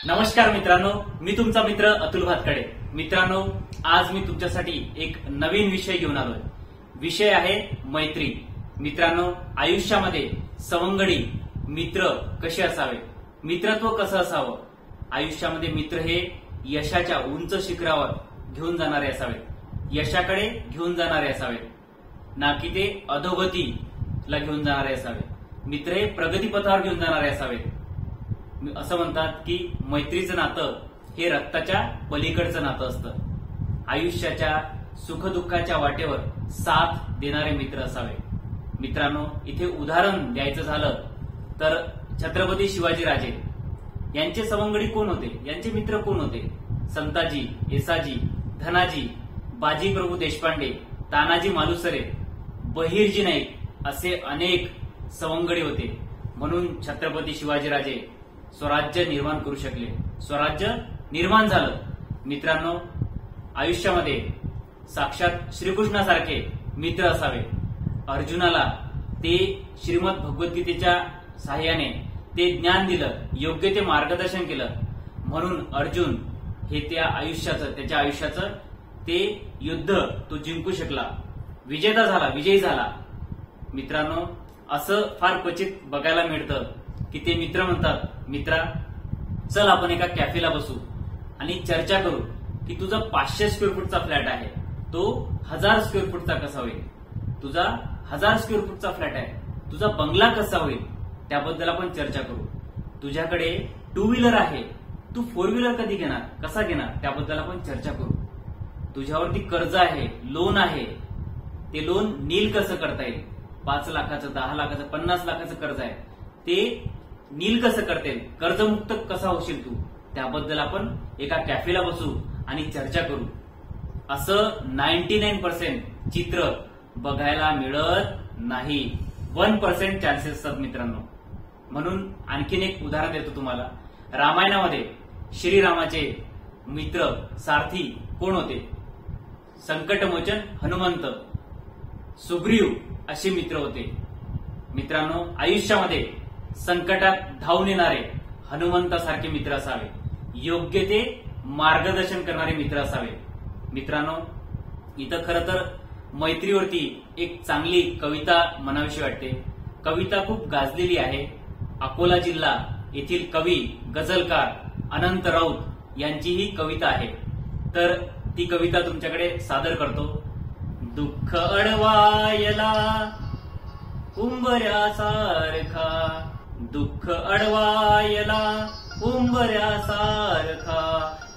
नमस्कार मित्रांनो, मी तुमचा मित्र अतुल भातकडे। मित्रांनो, आज मी तुमच्यासाठी एक नवीन विषय घेऊन आलोय। विषय आहे मैत्री। मित्रांनो, आयुष्यामध्ये सवंगडी मित्र कसे असावे, मित्रत्व कसं असावं, आयुष्यामध्ये मित्र हे यशाच्या उंच शिखरावर घेऊन जाणारे असावेत, यशाकडे घेऊन जाणारे असावेत, ना की ते अधोगतीला घेऊन जाणारे असावेत। मित्र हे प्रगतीपथावर घेऊन जाणारे असावेत। असं म्हणतात की मैत्रीचं नातं हे रक्ताच्या पलीकडचं नातं असतं। आयुष्याच्या सुखदुःखाच्या वाटेवर साथ देणारे मित्र असावे। मित्रांनो, इथे उदाहरण द्यायचं झालं तर छत्रपती शिवाजीराजे यांचे सवंगडी कोण होते, यांचे मित्र कोण होते? संताजी, येसाजी, धनाजी, बाजी प्रभू देशपांडे, तानाजी मालुसरे, बहिर्जी नाईक असे अनेक सवंगडी होते। म्हणून छत्रपती शिवाजीराजे स्वराज्य निर्माण करू शकले, स्वराज्य निर्माण झालं। मित्रांनो, आयुष्यामध्ये साक्षात श्रीकृष्णासारखे मित्र असावे। अर्जुनाला ते श्रीमद भगवद्गीतेच्या साह्याने ते ज्ञान दिलं, योग्य ते मार्गदर्शन केलं, म्हणून अर्जुन हे त्याच्या आयुष्याचं ते युद्ध तो जिंकू शकला, विजेता झाला, विजयी झाला। मित्रांनो, असं फार क्वचित बघायला मिळतं की ते मित्र म्हणतात, मित्रा चल आपण एका कॅफेला बसू आणि चर्चा करू की तुझा 500 स्क्वेअर फूटचा फ्लॅट आहे, तो 1000 स्क्वेअर फूटचा कसा होईल, तुझा 1000 स्क्वेअर फूटचा फ्लॅट आहे, तुझा बंगला कसा होईल, त्याबद्दल आपण चर्चा करू। तुझ्याकडे 2 व्हीलर आहे, तू 4 व्हीलर कधी घेणार, कसा घेणार, त्याबद्दल आपण चर्चा करू। तुझ्यावरती कर्ज आहे, लोन आहे, ते लोन नील कसं करता येईल, 5 लाखाचं, 10 लाखाचं, 50 लाखाचं कर्ज आहे, ते नील कसं करता येईल, कर्जमुक्त कसा होशील तू, त्याबद्दल आपण एका कॅफेला बसू आणि चर्चा करू। असं 99% चित्र बघायला मिळत नाही, 1% चान्सेस असतात मित्रांनो। म्हणून आणखीन एक उदाहरण देतो तुम्हाला। रामायणामध्ये श्रीरामाचे मित्र सारथी कोण होते? संकटमोचन हनुमंत, सुग्रीव असे मित्र होते। मित्रांनो, आयुष्यामध्ये संकटात धावून येणारे हनुमंतासारखे मित्र असावे, योग्य ते मार्गदर्शन करणारे मित्र असावे। मित्रांनो, इथं खरं तर मैत्रीवरती एक चांगली कविता म्हणावीशी वाटते। कविता खूप गाजलेली आहे। अकोला जिल्हा येथील कवी गझलकार अनंत राऊत यांची ही कविता आहे, तर ती कविता तुमच्याकडे सादर करतो। दुःख अडवायला उंबऱ्यासारखा, दुःख अडवायला उंबऱ्यासारखा,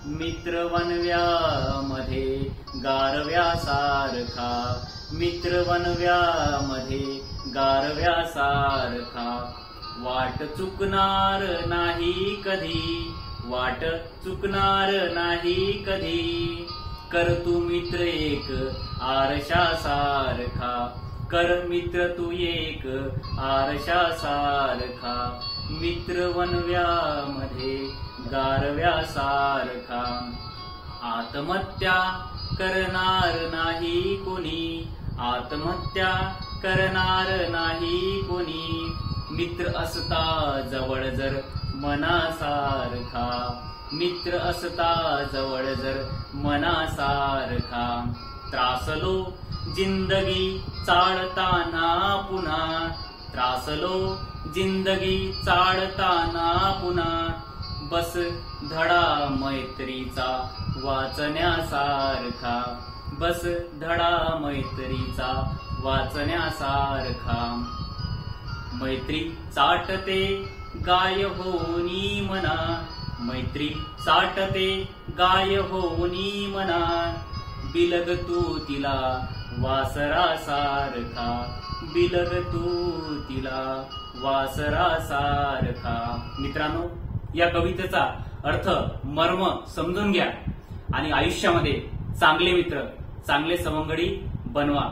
मित्र वनव्यामध्ये गारव्यासारखा, मित्र वनव्यामध्ये गारव्यासारखा, वाट चुकणार नाही कधी, वाट चुकणार नाही कधी, कर तू मित्र एक आरशासारखा, कर मित्र तू एक आरशासारखा, मित्र वनव्यामध्ये गारव्यासारखा, आत्महत्या करणार नाही कोणी, आत्महत्या करणार नाही कोणी, मित्र असता जवळ जर मनासारखा, मित्र असता जवळ जर मनासारखा, त्रासलो जिंदगी चाळताना पुन्हा, त्रासलो जिंदगी चाळताना पुन्हा, बस धडा मैत्रीचा वाचण्यासारखा, बस धडा मैत्रीचा वाचण्यासारखा, मैत्री चाटते गाय होनी मना, मैत्री चाटते गाय होनी मना, बिलग तू तिला वासरासारखा, बिलग तू तिला वासरासारखा। मित्रांनो, या कवितेचा अर्थ मर्म समजून घ्या आणि आयुष्यामध्ये चांगले मित्र, चांगले सवंगडी बनवा।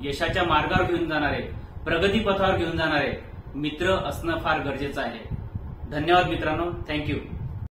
यशाच्या मार्गावर घेऊन जाणारे, प्रगतीपथावर घेऊन जाणारे मित्र असणं फार गरजेचं आहे। धन्यवाद मित्रांनो, थँक्यू।